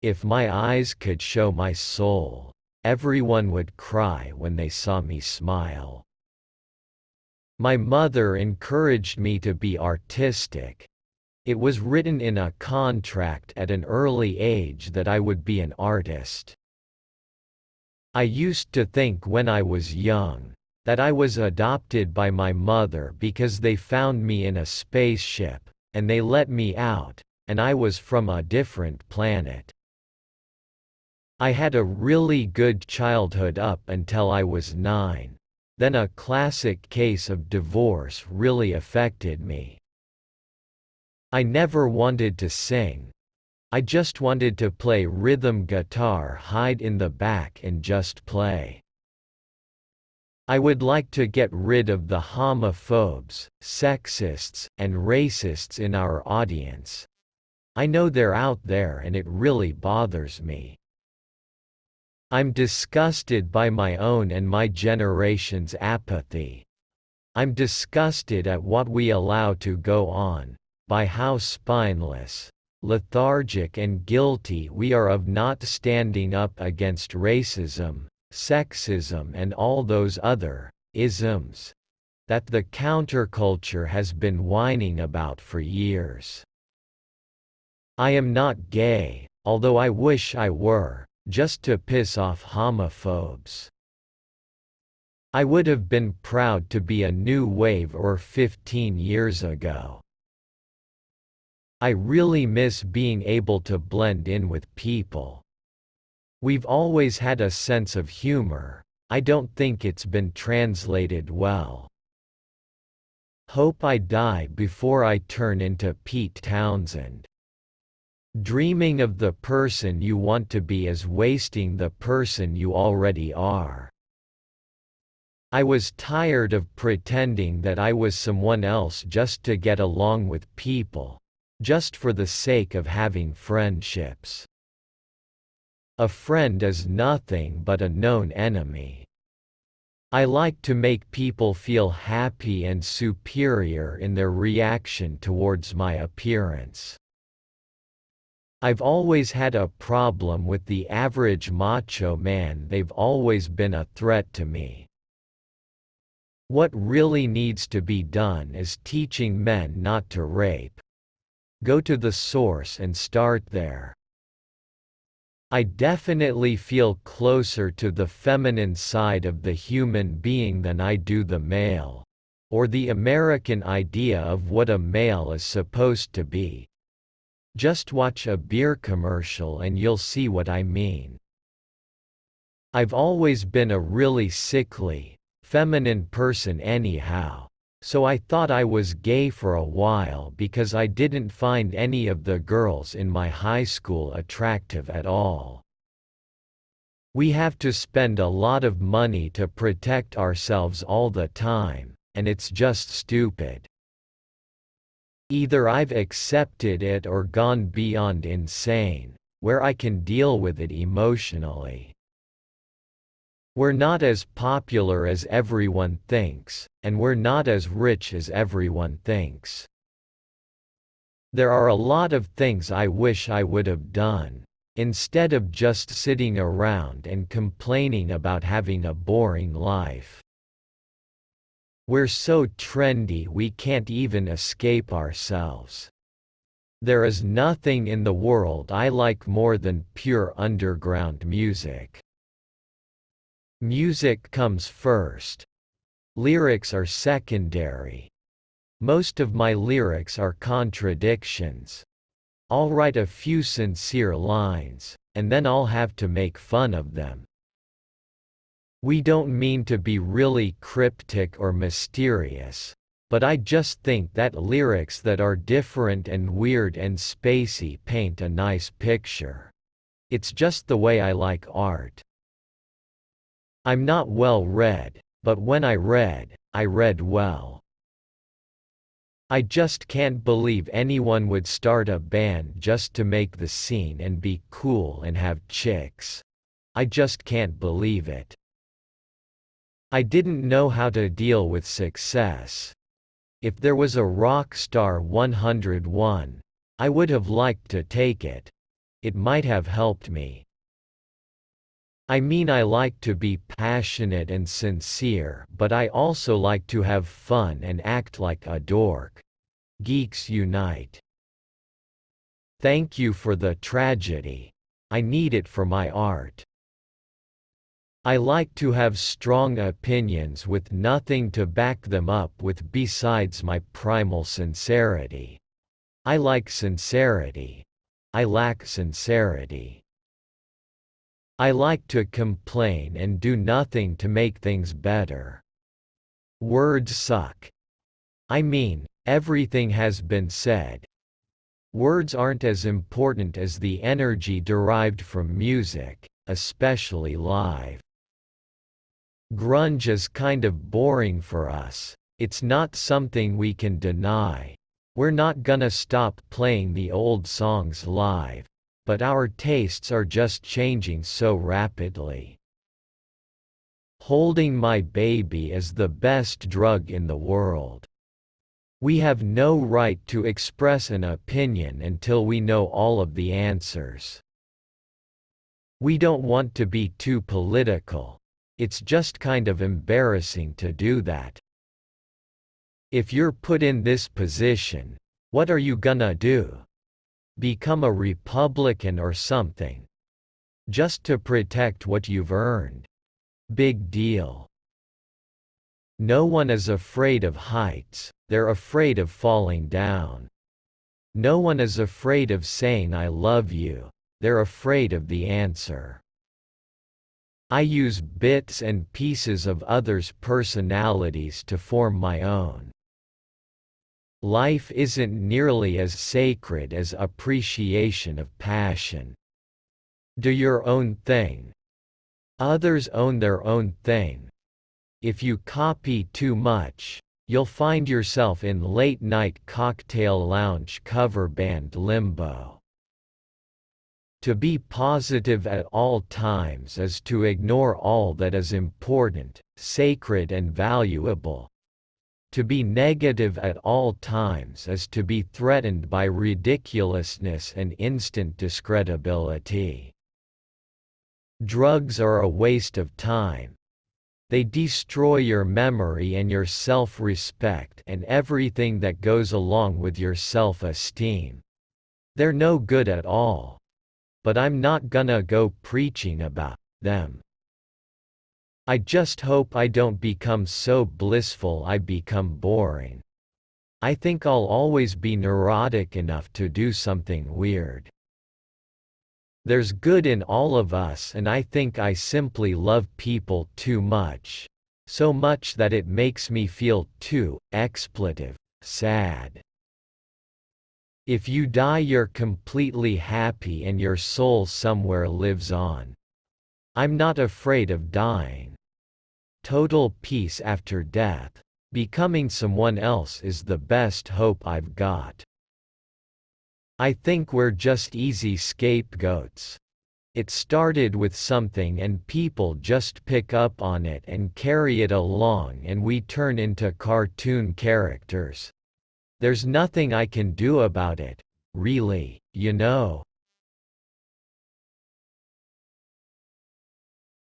If my eyes could show my soul, everyone would cry when they saw me smile. My mother encouraged me to be artistic. It was written in a contract at an early age that I would be an artist. I used to think when I was young that I was adopted by my mother because they found me in a spaceship, and they let me out, and I was from a different planet. I had a really good childhood up until I was 9. Then a classic case of divorce really affected me. I never wanted to sing. I just wanted to play rhythm guitar, hide in the back and just play. I would like to get rid of the homophobes, sexists, and racists in our audience. I know they're out there and it really bothers me. I'm disgusted by my own and my generation's apathy. I'm disgusted at what we allow to go on, by how spineless, lethargic and guilty we are of not standing up against racism, sexism and all those other isms that the counterculture has been whining about for years. I am not gay, although I wish I were, just to piss off homophobes. I would have been proud to be a new wave or 15 years ago. I really miss being able to blend in with people. We've always had a sense of humor. I don't think it's been translated well. Hope I die before I turn into Pete Townsend. Dreaming of the person you want to be is wasting the person you already are. I was tired of pretending that I was someone else just to get along with people, just for the sake of having friendships. A friend is nothing but a known enemy. I like to make people feel happy and superior in their reaction towards my appearance. I've always had a problem with the average macho man. They've always been a threat to me. What really needs to be done is teaching men not to rape. Go to the source and start there. I definitely feel closer to the feminine side of the human being than I do the male, or the American idea of what a male is supposed to be. Just watch a beer commercial and you'll see what I mean. I've always been a really sickly, feminine person anyhow, so I thought I was gay for a while because I didn't find any of the girls in my high school attractive at all. We have to spend a lot of money to protect ourselves all the time, and it's just stupid. Either I've accepted it or gone beyond insane, where I can deal with it emotionally. We're not as popular as everyone thinks, and we're not as rich as everyone thinks. There are a lot of things I wish I would have done, instead of just sitting around and complaining about having a boring life. We're so trendy we can't even escape ourselves. There is nothing in the world I like more than pure underground music. Music comes first. Lyrics are secondary. Most of my lyrics are contradictions. I'll write a few sincere lines, and then I'll have to make fun of them. We don't mean to be really cryptic or mysterious, but I just think that lyrics that are different and weird and spacey paint a nice picture. It's just the way I like art. I'm not well read, but when I read well. I just can't believe anyone would start a band just to make the scene and be cool and have chicks. I just can't believe it. I didn't know how to deal with success. If there was a Rockstar 101, I would have liked to take it. it might have helped me. I mean, I like to be passionate and sincere, but I also like to have fun and act like a dork. Geeks unite. Thank you for the tragedy. I need it for my art. I like to have strong opinions with nothing to back them up with besides my primal sincerity. I like sincerity. I lack sincerity. I like to complain and do nothing to make things better. Words suck. I mean, everything has been said. Words aren't as important as the energy derived from music, especially live. Grunge is kind of boring for us. It's not something we can deny. We're not gonna stop playing the old songs live, but our tastes are just changing so rapidly. Holding my baby is the best drug in the world. We have no right to express an opinion until we know all of the answers. We don't want to be too political. It's just kind of embarrassing to do that. If you're put in this position, what are you gonna do? Become a Republican or something? Just to protect what you've earned? Big deal. No one is afraid of heights, they're afraid of falling down. No one is afraid of saying I love you, they're afraid of the answer. I use bits and pieces of others' personalities to form my own. Life isn't nearly as sacred as appreciation of passion. Do your own thing. Others own their own thing. If you copy too much, you'll find yourself in late-night cocktail lounge cover band limbo. To be positive at all times is to ignore all that is important, sacred and valuable. To be negative at all times is to be threatened by ridiculousness and instant discredibility. Drugs are a waste of time. They destroy your memory and your self-respect and everything that goes along with your self-esteem. They're no good at all. But I'm not gonna go preaching about them. I just hope I don't become so blissful I become boring. I think I'll always be neurotic enough to do something weird. There's good in all of us, and I think I simply love people too much. So much that it makes me feel too sad. If you die, you're completely happy and your soul somewhere lives on. I'm not afraid of dying. Total peace after death. Becoming someone else is the best hope I've got. I think we're just easy scapegoats. It started with something and people just pick up on it and carry it along, and we turn into cartoon characters. There's nothing I can do about it, really, you know.